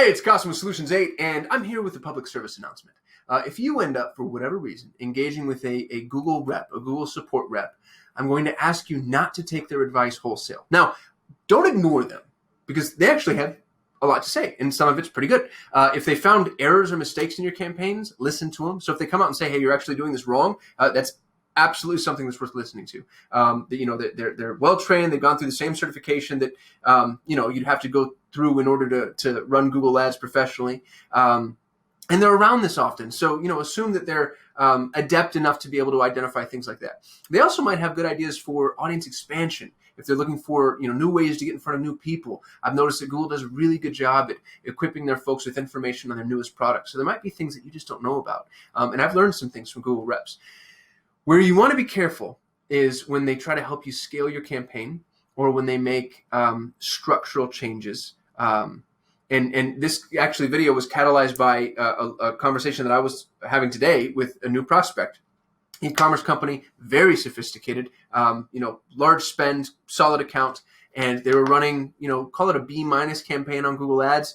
Hey, it's Kasim with Solutions 8, and I'm here with a public service announcement. If you end up, for whatever reason, engaging with a Google rep, a Google support rep, I'm going to ask you not to take their advice wholesale. Now, don't ignore them, because they actually have a lot to say, and some of it's pretty good. If they found errors or mistakes in your campaigns, listen to them. So if they come out and say, hey, you're actually doing this wrong, that's absolutely something that's worth listening to. They're well-trained. They've gone through the same certification that, you'd have to go through in order to run Google Ads professionally. And they're around this often. So, assume that they're adept enough to be able to identify things like that. They also might have good ideas for audience expansion. If they're looking for, new ways to get in front of new people. I've noticed that Google does a really good job at equipping their folks with information on their newest products. So there might be things that you just don't know about. And I've learned some things from Google reps. Where you want to be careful is when they try to help you scale your campaign or when they make structural changes. And this actually video was catalyzed by a conversation that I was having today with a new prospect. E-commerce company, very sophisticated, large spend, solid account, and they were running, call it a B- campaign on Google Ads.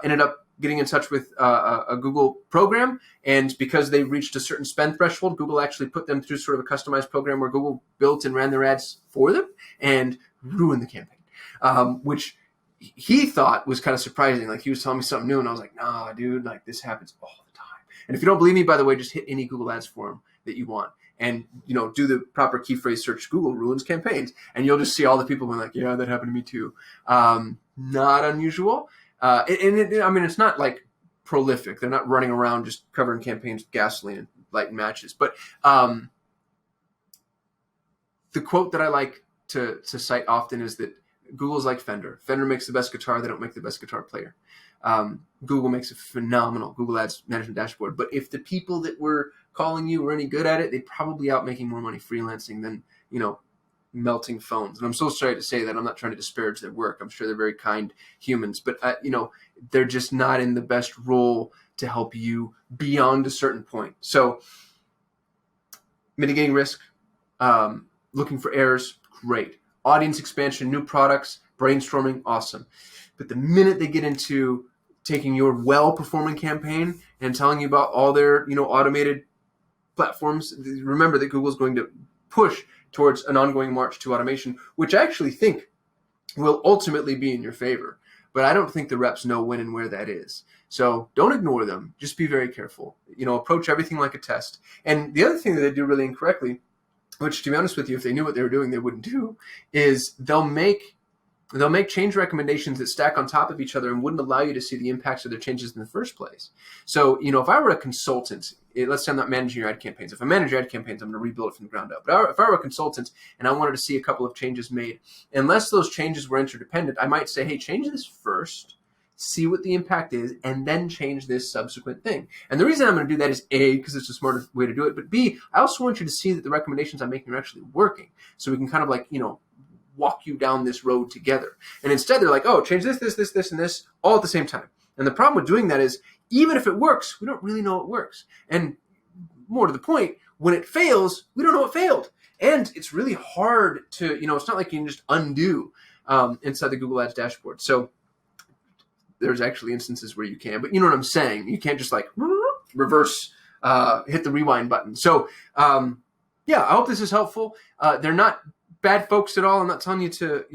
Ended up getting in touch with a Google program, and because they reached a certain spend threshold, Google actually put them through sort of a customized program where Google built and ran their ads for them and ruined the campaign, which he thought was kind of surprising. Like, he was telling me something new, and I was like, nah, dude, like, this happens all the time. And if you don't believe me, by the way, just hit any Google Ads form that you want and, do the proper key phrase search, Google ruins campaigns, and you'll just see all the people going like, yeah, that happened to me too. Not unusual. It's not like prolific. They're not running around just covering campaigns with gasoline and lighting matches. But the quote that I like to cite often is that Google's like Fender. Fender makes the best guitar. They don't make the best guitar player. Google makes a phenomenal Google Ads management dashboard. But if the people that were calling you were any good at it, they'd probably out making more money freelancing than, melting phones. And I'm so sorry to say that. I'm not trying to disparage their work. I'm sure they're very kind humans, but they're just not in the best role to help you beyond a certain point. So mitigating risk, looking for errors, great. Audience expansion, new products, brainstorming, awesome. But the minute they get into taking your well-performing campaign and telling you about all their, automated platforms, remember that Google's going to push towards an ongoing march to automation, which I actually think will ultimately be in your favor. But I don't think the reps know when and where that is. So don't ignore them. Just be very careful. Approach everything like a test. And the other thing that they do really incorrectly, which, to be honest with you, if they knew what they were doing, they wouldn't do, is they'll make change recommendations that stack on top of each other and wouldn't allow you to see the impacts of their changes in the first place. So, if I were a consultant, let's say I'm not managing your ad campaigns. If I manage your ad campaigns, I'm going to rebuild it from the ground up. But if I were a consultant and I wanted to see a couple of changes made, unless those changes were interdependent, I might say, hey, change this first, see what the impact is, and then change this subsequent thing. And the reason I'm going to do that is A, because it's a smarter way to do it, but B, I also want you to see that the recommendations I'm making are actually working. So we can kind of walk you down this road together. And instead they're like, oh, change this, and this all at the same time. And the problem with doing that is, even if it works, we don't really know it works. And more to the point, when it fails, we don't know it failed. And it's really hard to, it's not like you can just undo inside the Google Ads dashboard. So there's actually instances where you can, but you know what I'm saying? You can't just reverse, hit the rewind button. So I hope this is helpful. They're not bad folks at all. I'm not telling you to,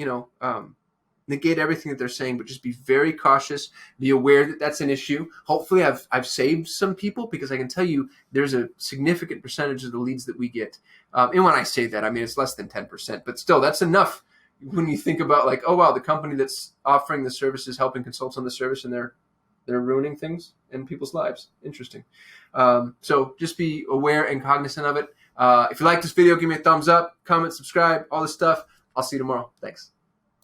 negate everything that they're saying, but just be very cautious. Be aware that that's an issue. Hopefully I've saved some people, because I can tell you there's a significant percentage of the leads that we get. And when I say that, I mean, it's less than 10%, but still that's enough when you think about oh, wow, the company that's offering the service is helping consultants on the service, and they're ruining things in people's lives. Interesting. So just be aware and cognizant of it. If you like this video, give me a thumbs up, comment, subscribe, all this stuff. I'll see you tomorrow. Thanks.